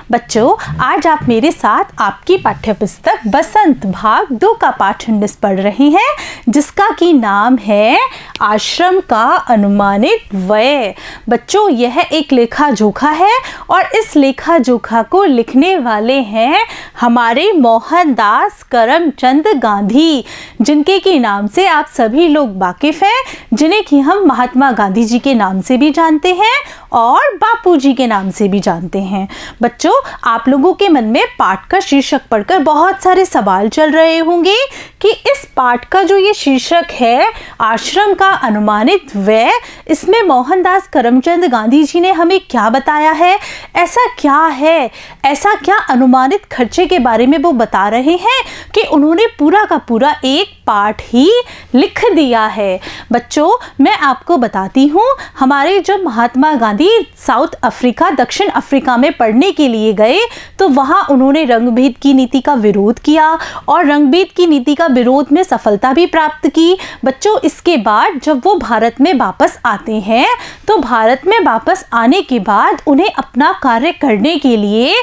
बच्चों, आज आप मेरे साथ आपकी पाठ्य पुस्तक बसंत भाग 2 का पाठ 19 पढ़ रहे हैं, जिसका की नाम है आश्रम का अनुमानित व्यय। बच्चों, यह एक लेखा जोखा है और इस लेखा जोखा को लिखने वाले हैं हमारे मोहनदास करमचंद गांधी, जिनके के नाम से आप सभी लोग वाकिफ हैं, जिन्हें कि हम महात्मा गांधी जी के नाम से भी जानते हैं और बापूजी के नाम से भी जानते हैं। बच्चों, आप लोगों के मन में पाठ का शीर्षक पढ़कर बहुत सारे सवाल चल रहे होंगे कि इस पाठ का जो ये शीर्षक है आश्रम का अनुमानित व्यय, इसमें मोहनदास करमचंद गांधी जी ने हमें क्या बताया है, ऐसा क्या है, ऐसा क्या अनुमानित खर्चे के बारे में वो बता रहे हैं कि उन्होंने पूरा का पूरा एक पाठ ही लिख दिया है। बच्चों, मैं आपको बताती हूँ, हमारे जब महात्मा गांधी साउथ अफ्रीका, दक्षिण अफ्रीका में पढ़ने के लिए गए तो वहाँ उन्होंने रंगभेद की नीति का विरोध किया और रंगभेद की नीति का विरोध में सफलता भी प्राप्त की। बच्चों, इसके बाद जब वो भारत में वापस आते हैं तो भारत में वापस आने के बाद उन्हें अपना कार्य करने के लिए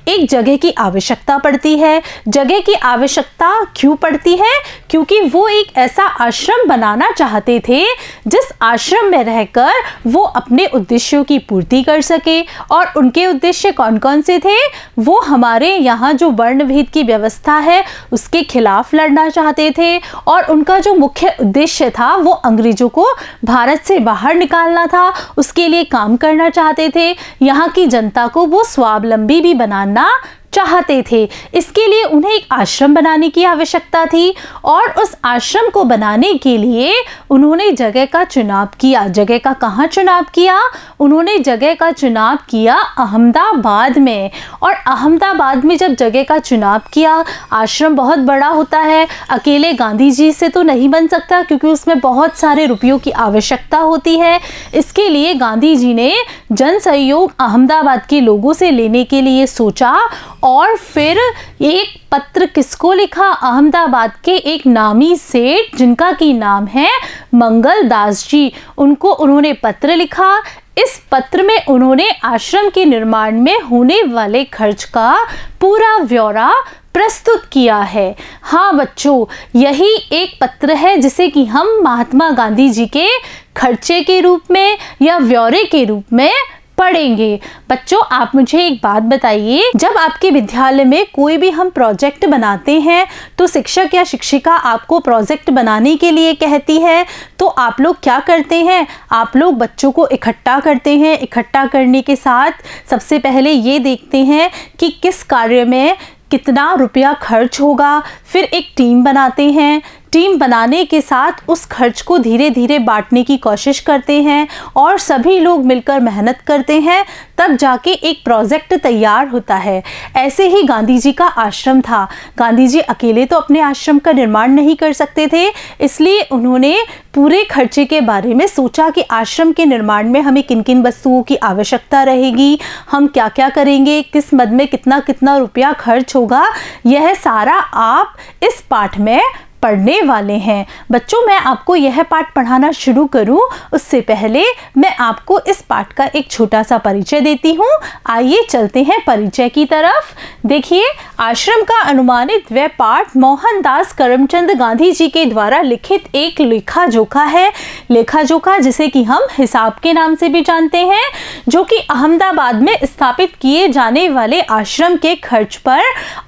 एक जगह की आवश्यकता पड़ती है। जगह की आवश्यकता क्यों पड़ती है? क्योंकि वो एक ऐसा आश्रम बनाना चाहते थे जिस आश्रम में रहकर वो अपने उद्देश्यों की पूर्ति कर सके। और उनके उद्देश्य कौन कौन से थे? वो हमारे यहाँ जो वर्णभेद की व्यवस्था है उसके खिलाफ लड़ना चाहते थे और उनका जो मुख्य उद्देश्य था वो अंग्रेजों को भारत से बाहर निकालना था, उसके लिए काम करना चाहते थे। यहाँ की जनता को वो स्वावलंबी भी बनाना चाहते थे। इसके लिए उन्हें एक आश्रम बनाने की आवश्यकता थी और उस आश्रम को बनाने के लिए उन्होंने जगह का चुनाव किया। जगह का कहाँ चुनाव किया? उन्होंने जगह का चुनाव किया अहमदाबाद में। और अहमदाबाद में जब जगह का चुनाव किया, आश्रम बहुत बड़ा होता है, अकेले गांधी जी से तो नहीं बन सकता क्योंकि उसमें बहुत सारे रुपयों की आवश्यकता होती है। इसके लिए गांधी जी ने जन सहयोग अहमदाबाद के लोगों से लेने के लिए सोचा और फिर एक पत्र किसको लिखा? अहमदाबाद के एक नामी सेठ, जिनका की नाम है मंगल दास जी, उनको उन्होंने पत्र लिखा। इस पत्र में उन्होंने आश्रम के निर्माण में होने वाले खर्च का पूरा ब्यौरा प्रस्तुत किया है। हाँ बच्चों, यही एक पत्र है जिसे कि हम महात्मा गांधी जी के खर्चे के रूप में या ब्यौरे के रूप में पढ़ेंगे। बच्चों, आप मुझे एक बात बताइए, जब आपके विद्यालय में कोई भी हम प्रोजेक्ट बनाते हैं तो शिक्षक या शिक्षिका आपको प्रोजेक्ट बनाने के लिए कहती है तो आप लोग क्या करते हैं? आप लोग बच्चों को इकट्ठा करते हैं। इकट्ठा करने के साथ सबसे पहले ये देखते हैं कि किस कार्य में कितना रुपया खर्च होगा। फिर एक टीम बनाते हैं। टीम बनाने के साथ उस खर्च को धीरे धीरे बांटने की कोशिश करते हैं और सभी लोग मिलकर मेहनत करते हैं, तब जाके एक प्रोजेक्ट तैयार होता है। ऐसे ही गांधी जी का आश्रम था। गांधी जी अकेले तो अपने आश्रम का निर्माण नहीं कर सकते थे, इसलिए उन्होंने पूरे खर्चे के बारे में सोचा कि आश्रम के निर्माण में हमें किन किन वस्तुओं की आवश्यकता रहेगी, हम क्या क्या करेंगे, किस मद में कितना कितना रुपया खर्च होगा। यह सारा आप इस पाठ में पढ़ने वाले हैं। बच्चों, मैं आपको यह पाठ पढ़ाना शुरू करूं उससे पहले मैं आपको इस पाठ का एक छोटा सा परिचय देती हूं। आइए चलते हैं परिचय की तरफ। देखिए, आश्रम का अनुमानित व्यय पाठ मोहनदास करमचंद गांधी जी के द्वारा लिखित एक लेखा जोखा है। लेखा जोखा जिसे कि हम हिसाब के नाम से भी जानते हैं, जो कि अहमदाबाद में स्थापित किए जाने वाले आश्रम के खर्च पर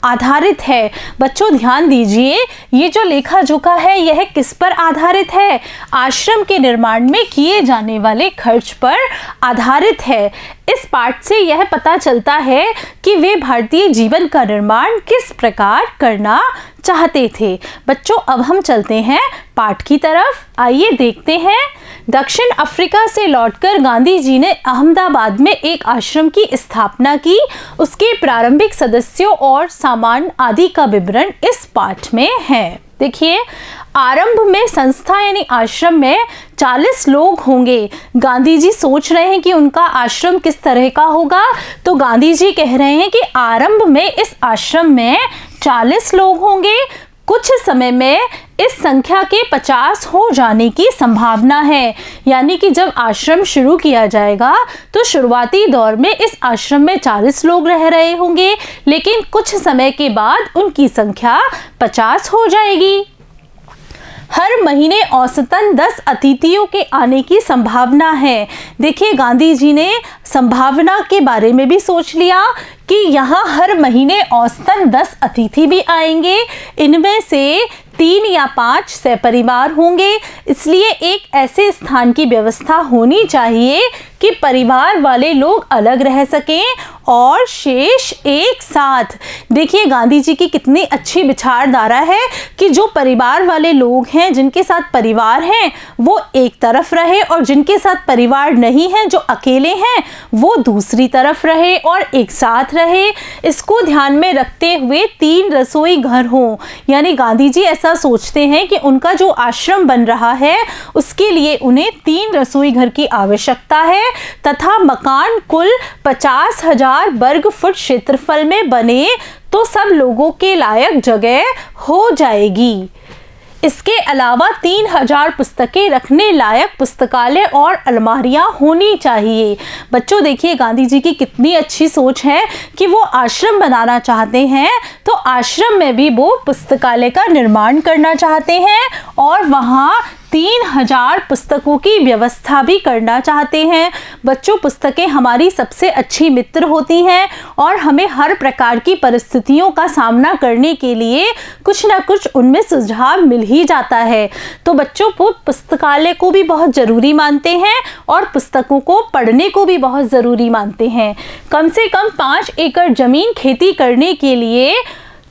आधारित है। बच्चों, ध्यान दीजिए, ये जो लेखा जोखा है यह किस पर आधारित है? आश्रम के निर्माण में किए जाने वाले खर्च पर आधारित है। इस पाठ से यह पता चलता है कि वे भारतीय जीवन का निर्माण किस प्रकार करना चाहते थे। बच्चों, अब हम चलते हैं पाठ की तरफ। आइए देखते हैं। दक्षिण अफ्रीका से लौटकर गांधी जी ने अहमदाबाद में एक आश्रम की स्थापना की। उसके प्रारंभिक सदस्यों और सामान आदि का विवरण इस पाठ में है। देखिए, आरंभ में संस्था यानी आश्रम में 40 लोग होंगे। गांधी जी सोच रहे हैं कि उनका आश्रम किस तरह का होगा, तो गांधी जी कह रहे हैं कि आरंभ में इस आश्रम में 40 लोग होंगे। कुछ समय में इस संख्या के 50 हो जाने की संभावना है। यानी कि जब आश्रम शुरू किया जाएगा तो शुरुआती दौर में इस आश्रम में 40 लोग रह रहे होंगे, लेकिन कुछ समय के बाद उनकी संख्या 50 हो जाएगी। हर महीने औसतन 10 अतिथियों के आने की संभावना है। देखिए, गांधी जी ने संभावना के बारे में भी सोच लिया कि यहाँ हर महीने औसतन 10 अतिथि भी आएंगे। इनमें से 3 या 5 सहपरिवार होंगे, इसलिए एक ऐसे स्थान की व्यवस्था होनी चाहिए कि परिवार वाले लोग अलग रह सकें और शेष एक साथ। देखिए, गांधी जी की कितनी अच्छी विचारधारा है कि जो परिवार वाले लोग हैं, जिनके साथ परिवार हैं, वो एक तरफ रहे और जिनके साथ परिवार नहीं है, जो अकेले हैं, वो दूसरी तरफ रहे और एक साथ रहे। इसको ध्यान में रखते हुए 3 रसोई घर हों। यानी गांधी जी ऐसा सोचते हैं कि उनका जो आश्रम बन रहा है उसके लिए उन्हें 3 रसोई घर की आवश्यकता है तथा मकान कुल 50,000 वर्ग फुट क्षेत्रफल में बने तो सब लोगों के लायक जगह हो जाएगी। इसके अलावा 3000 पुस्तकें रखने लायक पुस्तकालय और अलमारियां होनी चाहिए। बच्चों, देखिए गांधी जी की कितनी अच्छी सोच है कि वो आश्रम बनाना चाहते हैं तो आश्रम में भी वो पुस्तकालय का निर्माण करना चाहते हैं और वहाँ 3000 पुस्तकों की व्यवस्था भी करना चाहते हैं। बच्चों, पुस्तकें हमारी सबसे अच्छी मित्र होती हैं और हमें हर प्रकार की परिस्थितियों का सामना करने के लिए कुछ ना कुछ उनमें सुझाव मिल ही जाता है। तो बच्चों, पुस्तकालय को भी बहुत ज़रूरी मानते हैं और पुस्तकों को पढ़ने को भी बहुत ज़रूरी मानते हैं। कम से कम 5 एकड़ ज़मीन खेती करने के लिए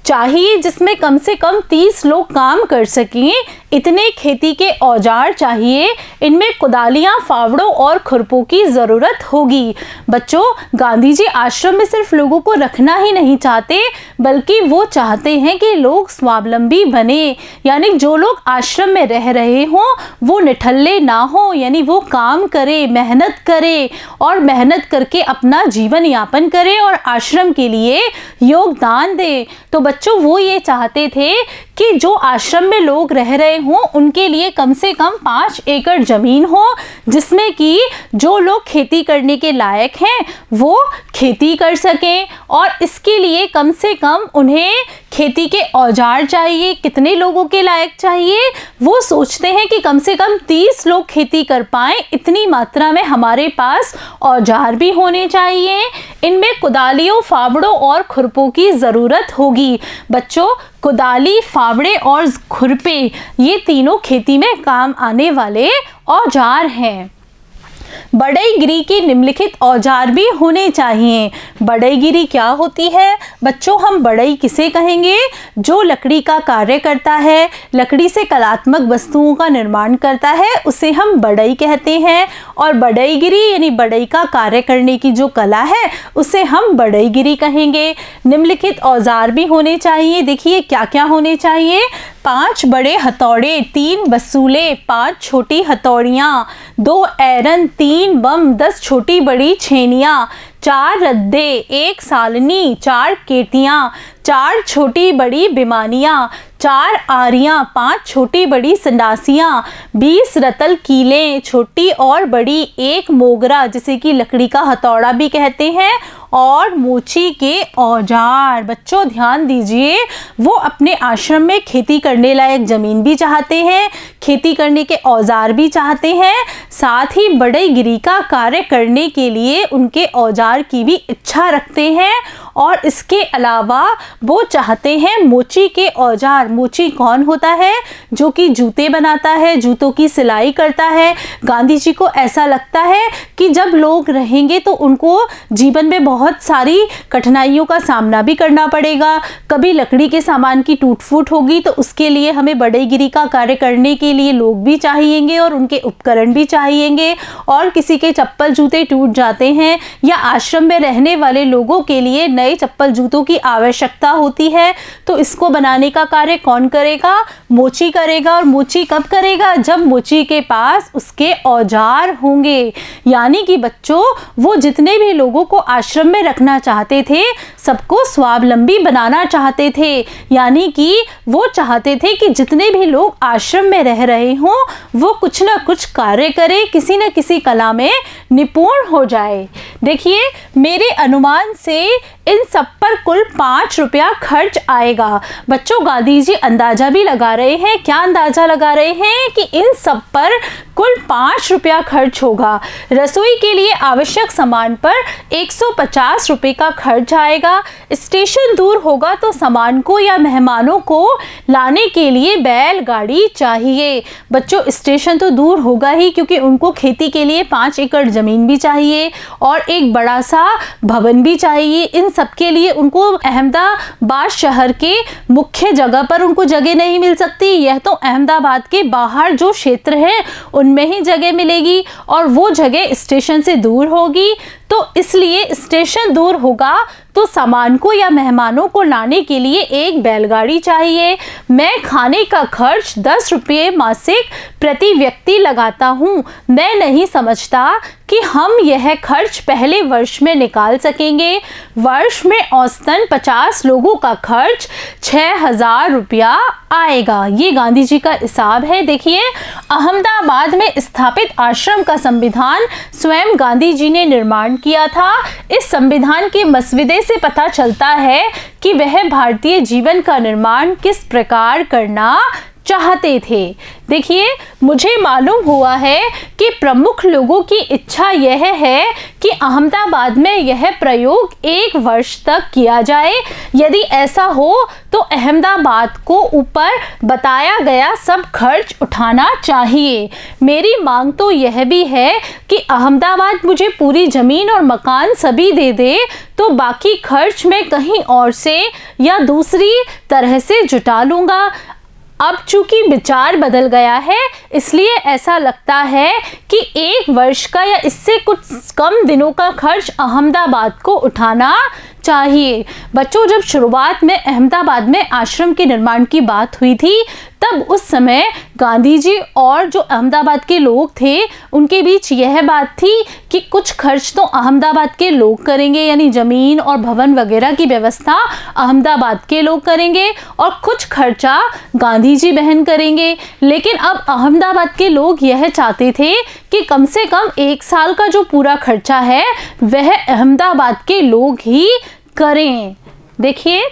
चाहिए, जिसमें कम से कम 30 लोग काम कर सकें। इतने खेती के औजार चाहिए। इनमें कुदालियाँ, फावड़ों और खुरपों की ज़रूरत होगी। बच्चों, गांधी जी आश्रम में सिर्फ लोगों को रखना ही नहीं चाहते, बल्कि वो चाहते हैं कि लोग स्वावलंबी बने। यानी जो लोग आश्रम में रह रहे हों वो निठल्ले ना हो, यानी वो काम करे, मेहनत करे और मेहनत करके अपना जीवन यापन करे और आश्रम के लिए योगदान दे। तो बच्चों, वो ये चाहते थे कि जो आश्रम में लोग रह रहे हों उनके लिए कम से कम 5 एकड़ ज़मीन हो, जिसमें कि जो लोग खेती करने के लायक हैं वो खेती कर सकें और इसके लिए कम से कम उन्हें खेती के औजार चाहिए। कितने लोगों के लायक चाहिए? वो सोचते हैं कि कम से कम 30 लोग खेती कर पाएँ। इतनी मात्रा में हमारे पास औजार भी होने चाहिए। इनमें कुदालियों, फावड़ों और खुरपों की ज़रूरत होगी। बच्चों, कुदाली, फावड़े और खुरपे ये तीनों खेती में काम आने वाले औजार हैं। बढ़ईगिरी के निम्नलिखित औजार भी होने चाहिए। बढ़ईगिरी क्या होती है? बच्चों, हम बढ़ई किसे कहेंगे? जो लकड़ी का कार्य करता है, लकड़ी से कलात्मक वस्तुओं का निर्माण करता है, उसे हम बढ़ई कहते हैं। और बढ़ईगिरी यानी बढ़ई का कार्य करने की जो कला है उसे हम बढ़ईगिरी कहेंगे। निम्नलिखित औजार भी होने चाहिए। देखिए क्या क्या होने चाहिए। 5 बड़े हथौड़े, 3 बसूले, 5 छोटी हथौड़ियाँ, 2 ऐरन, 3 बम, 10 छोटी बड़ी छेनियाँ, 4 रद्दे, 1 सालनी, 4 केटियाँ, 4 छोटी बड़ी बिमानियाँ, 4 आरियाँ, 5 छोटी बड़ी संडासियाँ, 20 रतल कीलें, छोटी और बड़ी, 1 मोगरा जिसे कि लकड़ी का हथौड़ा भी कहते हैं, और मोची के औजार। बच्चों, ध्यान दीजिए, वो अपने आश्रम में खेती करने लायक ज़मीन भी चाहते हैं, खेती करने के औजार भी चाहते हैं, साथ ही बढ़ईगिरी का कार्य करने के लिए उनके औजार की भी इच्छा रखते हैं और इसके अलावा वो चाहते हैं मोची के औजार। मोची कौन होता है? जो कि जूते बनाता है, जूतों की सिलाई करता है। गांधी जी को ऐसा लगता है कि जब लोग रहेंगे तो उनको जीवन में बहुत सारी कठिनाइयों का सामना भी करना पड़ेगा। कभी लकड़ी के सामान की टूट फूट होगी तो उसके लिए हमें बढ़ईगिरी का कार्य करने के लिए लोग भी चाहिएंगे और उनके उपकरण भी चाहिएंगे। और किसी के चप्पल जूते टूट जाते हैं या आश्रम में रहने वाले लोगों के लिए नए चप्पल जूतों की आवश्यकता होती है, तो इसको बनाने का कार्य कौन करेगा? मोची करेगा। और मोची कब करेगा? जब मोची के पास उसके औजार होंगे। यानी कि बच्चों, वो जितने भी लोगों को आश्रम में रखना चाहते थे, सबको स्वावलंबी बनाना चाहते थे। यानी कि वो चाहते थे कि जितने भी लोग आश्रम में रह रहे हों वो कुछ ना कुछ कार्य करें, किसी न किसी कला में निपुण हो जाए। देखिए, मेरे अनुमान से इन सब पर कुल 5 रुपया खर्च आएगा। बच्चों, गांधी जी अंदाजा भी लगा रहे हैं। क्या अंदाजा लगा रहे हैं कि इन सब पर कुल 5 रुपया खर्च होगा। रसोई के लिए आवश्यक सामान पर 150 रुपये का खर्च आएगा। स्टेशन दूर होगा तो सामान को या मेहमानों को लाने के लिए बैलगाड़ी चाहिए। बच्चों, स्टेशन तो दूर होगा ही, क्योंकि उनको खेती के लिए 5 एकड़ ज़मीन भी चाहिए और एक बड़ा सा भवन भी चाहिए। इन सब के लिए उनको अहमदाबाद शहर के मुख्य जगह पर उनको जगह नहीं मिल सकती। यह तो अहमदाबाद के बाहर जो क्षेत्र है उनमें ही जगह मिलेगी और वो जगह स्टेशन से दूर होगी। तो इसलिए स्टेशन दूर होगा तो सामान को या मेहमानों को लाने के लिए एक बैलगाड़ी चाहिए। मैं खाने का खर्च 10 रुपये मासिक प्रति व्यक्ति लगाता हूँ। मैं नहीं समझता कि हम यह खर्च पहले वर्ष में निकाल सकेंगे। वर्ष में औसतन 50 लोगों का खर्च 6000 रुपया आएगा। ये गांधी जी का हिसाब है। देखिए, अहमदाबाद में स्थापित आश्रम का संविधान स्वयं गांधी जी ने निर्माण किया था। इस संविधान के मसविदे से पता चलता है कि वह भारतीय जीवन का निर्माण किस प्रकार करना चाहते थे। देखिए, मुझे मालूम हुआ है कि प्रमुख लोगों की इच्छा यह है कि अहमदाबाद में यह प्रयोग 1 वर्ष तक किया जाए। यदि ऐसा हो तो अहमदाबाद को ऊपर बताया गया सब खर्च उठाना चाहिए। मेरी मांग तो यह भी है कि अहमदाबाद मुझे पूरी ज़मीन और मकान सभी दे दे, तो बाकी खर्च मैं कहीं और से या दूसरी तरह से जुटा लूँगा। अब चूंकि विचार बदल गया है, इसलिए ऐसा लगता है कि 1 वर्ष का या इससे कुछ कम दिनों का खर्च अहमदाबाद को उठाना चाहिए। बच्चों, जब शुरुआत में अहमदाबाद में आश्रम के निर्माण की बात हुई थी, तब उस समय गांधी जी और जो अहमदाबाद के लोग थे उनके बीच यह बात थी कि कुछ खर्च तो अहमदाबाद के लोग करेंगे, यानी ज़मीन और भवन वगैरह की व्यवस्था अहमदाबाद के लोग करेंगे और कुछ खर्चा गांधी जी वहन करेंगे। लेकिन अब अहमदाबाद के लोग यह चाहते थे कि कम से कम 1 साल का जो पूरा खर्चा है वह अहमदाबाद के लोग ही करें। देखिए,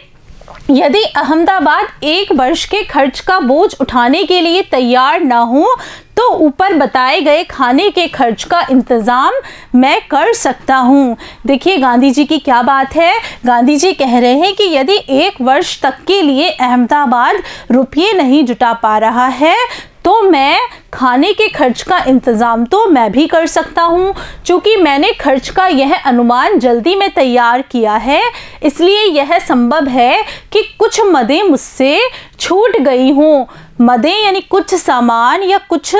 यदि अहमदाबाद 1 वर्ष के खर्च का बोझ उठाने के लिए तैयार ना हो तो ऊपर बताए गए खाने के खर्च का इंतज़ाम मैं कर सकता हूँ। देखिए, गांधी जी की क्या बात है। गांधी जी कह रहे हैं कि यदि 1 वर्ष तक के लिए अहमदाबाद रुपये नहीं जुटा पा रहा है तो मैं खाने के खर्च का इंतज़ाम तो मैं भी कर सकता हूँ। चूँकि मैंने खर्च का यह अनुमान जल्दी में तैयार किया है, इसलिए यह संभव है कि कुछ मदें मुझसे छूट गई हों। मदें यानी कुछ सामान या कुछ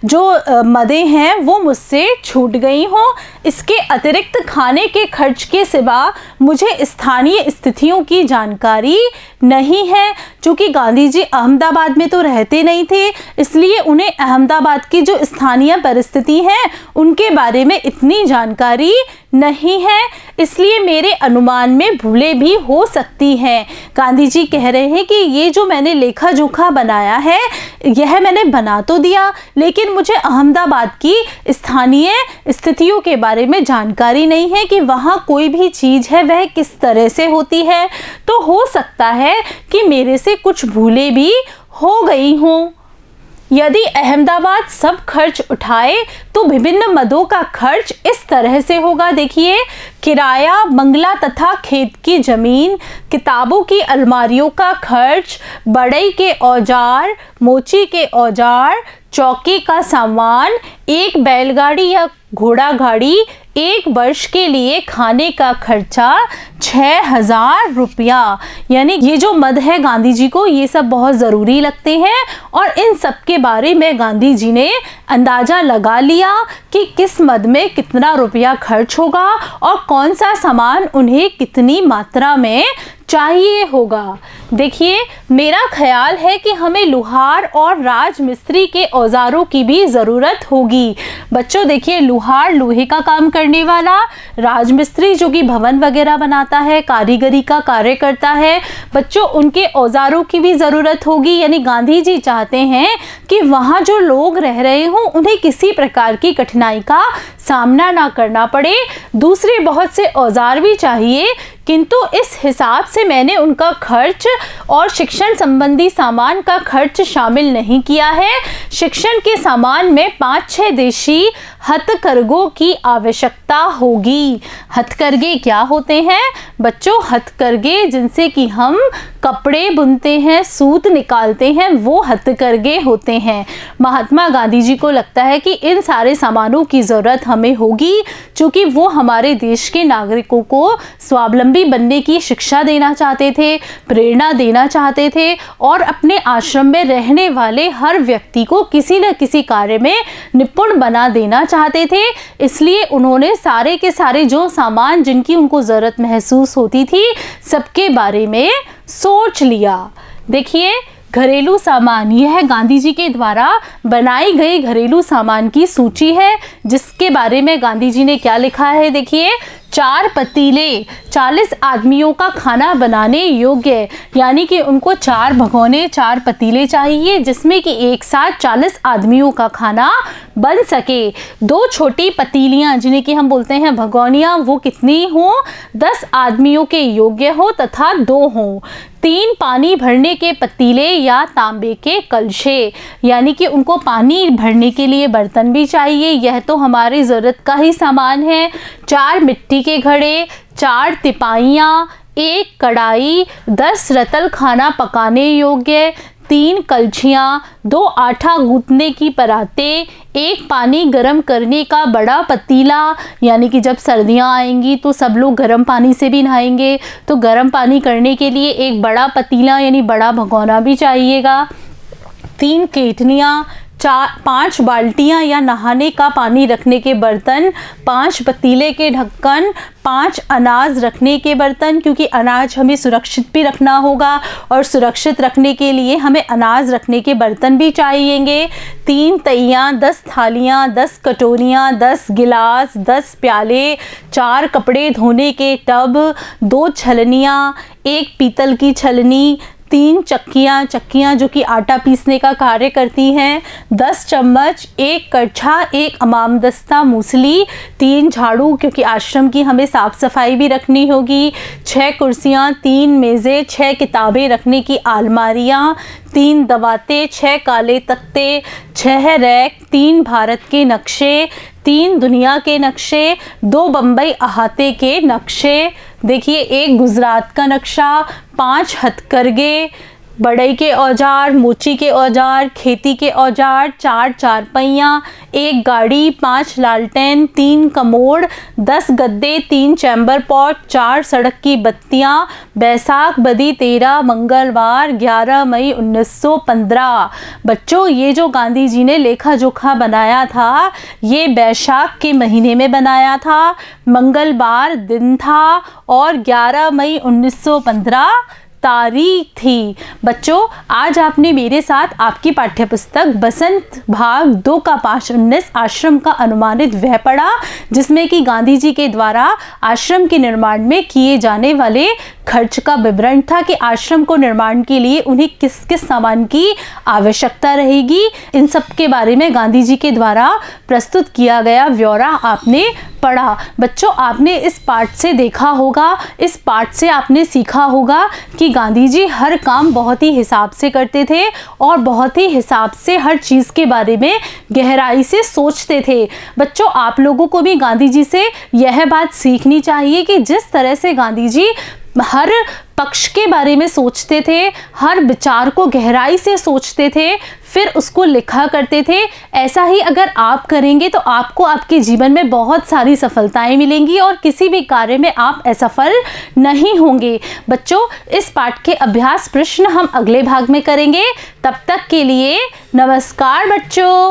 जो मदें हैं वो मुझसे छूट गई हों। इसके अतिरिक्त खाने के खर्च के सिवा मुझे स्थानीय स्थितियों की जानकारी नहीं है। चूँकि गांधी जी अहमदाबाद में तो रहते नहीं थे, इसलिए उन्हें अहमदाबाद की जो स्थानीय परिस्थिति है उनके बारे में इतनी जानकारी नहीं है। इसलिए मेरे अनुमान में भूलें भी हो सकती हैं। गांधी जी कह रहे हैं कि ये जो मैंने लेखा जोखा बनाया है यह मैंने बना तो दिया, लेकिन मुझे अहमदाबाद की स्थानीय स्थितियों के बारे में जानकारी नहीं है कि वहाँ कोई भी चीज़ है वह किस तरह से होती है। तो हो सकता है कि मेरे से कुछ भूलें भी हो गई हों। यदि अहमदाबाद सब खर्च उठाए तो विभिन्न मदों का खर्च इस तरह से होगा। देखिए, किराया, बंगला तथा खेत की ज़मीन, किताबों की अलमारियों का खर्च, बढ़ई के औजार, मोची के औजार, चौकी का सामान, एक बैलगाड़ी या घोड़ा गाड़ी, 1 वर्ष के लिए खाने का खर्चा 6000 रुपया। यानी ये जो मद है गांधी जी को ये सब बहुत ज़रूरी लगते हैं और इन सब के बारे में गांधी जी ने अंदाज़ा लगा लिया कि किस मद में कितना रुपया खर्च होगा और कौन सा सामान उन्हें कितनी मात्रा में चाहिए होगा। देखिए, मेरा ख्याल है कि हमें लुहार और राजमिस्त्री के औजारों की भी ज़रूरत होगी। बच्चों देखिए, लुहार लोहे का काम करने वाला, राजमिस्त्री जो कि भवन वगैरह बनाता है, कारीगरी का कार्य करता है। बच्चों उनके औजारों की भी ज़रूरत होगी। यानी गांधी जी चाहते हैं कि वहाँ जो लोग रह रहे हों उन्हें किसी प्रकार की कठिनाई का सामना ना करना पड़े। दूसरे बहुत से औजार भी चाहिए, किंतु इस हिसाब से मैंने उनका खर्च और शिक्षण संबंधी सामान का खर्च शामिल नहीं किया है। शिक्षण के सामान में 5-6 देशी हथकरघों की आवश्यकता होगी। हथकरघे क्या होते हैं बच्चों? हथकरघे जिनसे कि हम कपड़े बुनते हैं, सूत निकालते हैं, वो हथकरघे होते हैं। महात्मा गांधी जी को लगता है कि इन सारे सामानों की ज़रूरत हमें होगी, क्योंकि वो हमारे देश के नागरिकों को स्वावलंबी बनने की शिक्षा देना चाहते थे, प्रेरणा देना चाहते थे और अपने आश्रम में रहने वाले हर व्यक्ति को किसी न किसी कार्य में निपुण बना देना चाहते थे। इसलिए उन्होंने सारे के सारे जो सामान जिनकी उनको ज़रूरत महसूस होती थी, सबके बारे में सोच लिया। देखिए, घरेलू सामान, यह गांधी जी के द्वारा बनाई गई घरेलू सामान की सूची है, जिसके बारे में गांधी जी ने क्या लिखा है। देखिए, 4 पतीले 40 आदमियों का खाना बनाने योग्य, यानी कि उनको 4 भगोने, 4 पतीले चाहिए जिसमें कि एक साथ 40 आदमियों का खाना बन सके। 2 छोटी पतीलियां जिन्हें कि हम बोलते हैं भगोनियां, वो कितनी हो? 10 आदमियों के योग्य हो तथा 2 हो। 3 पानी भरने के पतीले या तांबे के कलशे, यानी कि उनको पानी भरने के लिए बर्तन भी चाहिए, यह तो हमारी ज़रूरत का ही सामान है। 4 मिट्टी के घड़े, 4 तिपाइयाँ, 1 कढ़ाई, 10 रतल खाना पकाने योग्य, 3 कलछियाँ, 2 आटा गूंथने की परातें, 1 पानी गर्म करने का बड़ा पतीला, यानी कि जब सर्दियाँ आएंगी तो सब लोग गर्म पानी से भी नहाएंगे, तो गर्म पानी करने के लिए एक बड़ा पतीला यानी बड़ा भगोना भी चाहिएगा। 3 केतलियाँ, 5 बाल्टियाँ या नहाने का पानी रखने के बर्तन, 5 पतीले के ढक्कन, 5 अनाज रखने के बर्तन, क्योंकि अनाज हमें सुरक्षित भी रखना होगा और सुरक्षित रखने के लिए हमें अनाज रखने के बर्तन भी चाहिएंगे। 3 तइयाँ, 10 थालियाँ, 10 कटोरियाँ, 10 गिलास, 10 प्याले, 4 कपड़े धोने के टब, 2 छलनियाँ, 1 पीतल की छलनी, 3 चक्कियाँ जो कि आटा पीसने का कार्य करती हैं, 10 चम्मच, 1 कड़छा, 1 अमामदस्ता मूसली, 3 झाड़ू क्योंकि आश्रम की हमें साफ़ सफाई भी रखनी होगी, 6 कुर्सियाँ, 3 मेज़ें, 6 किताबें रखने की अलमारियाँ, 3 दवाते, 6 काले तख्ते, 6 रैक, 3 भारत के नक्शे, 3 दुनिया के नक्शे, 2 बम्बई अहाते के नक्शे, देखिए 1 गुजरात का नक्शा, 5 हथकरघे, बढ़ई के औजार, मोची के औजार, खेती के औजार, 4 चारपहिया, 1 गाड़ी, 5 लालटेन, 3 कमोड, 10 गद्दे, 3 चैम्बर पॉट, 4 सड़क की बत्तियाँ, बैसाख बदी 13 मंगलवार 11 मई 1915। बच्चों ये जो गांधी जी ने लेखा जोखा बनाया था, ये बैसाख के महीने में बनाया था, मंगलवार दिन था और 11 मई 1915 तारीख थी। बच्चों आज आपने मेरे साथ आपकी पाठ्यपुस्तक बसंत भाग 2 का पाठ 19 आश्रम का अनुमानित व्यय पढ़ा, जिसमें कि गांधी जी के द्वारा आश्रम के निर्माण में किए जाने वाले खर्च का विवरण था कि आश्रम को निर्माण के लिए उन्हें किस किस सामान की आवश्यकता रहेगी। इन सब के बारे में गांधी जी के द्वारा प्रस्तुत किया गया ब्यौरा आपने पढ़ा। बच्चों आपने इस पाठ से देखा होगा, इस पाठ से आपने सीखा होगा कि गांधी जी हर काम बहुत ही हिसाब से करते थे और बहुत ही हिसाब से हर चीज़ के बारे में गहराई से सोचते थे। बच्चों आप लोगों को भी गांधी जी से यह बात सीखनी चाहिए कि जिस तरह से गांधी जी हर पक्ष के बारे में सोचते थे, हर विचार को गहराई से सोचते थे, फिर उसको लिखा करते थे, ऐसा ही अगर आप करेंगे तो आपको आपके जीवन में बहुत सारी सफलताएं मिलेंगी और किसी भी कार्य में आप असफल नहीं होंगे। बच्चों इस पाठ के अभ्यास प्रश्न हम अगले भाग में करेंगे। तब तक के लिए नमस्कार बच्चों।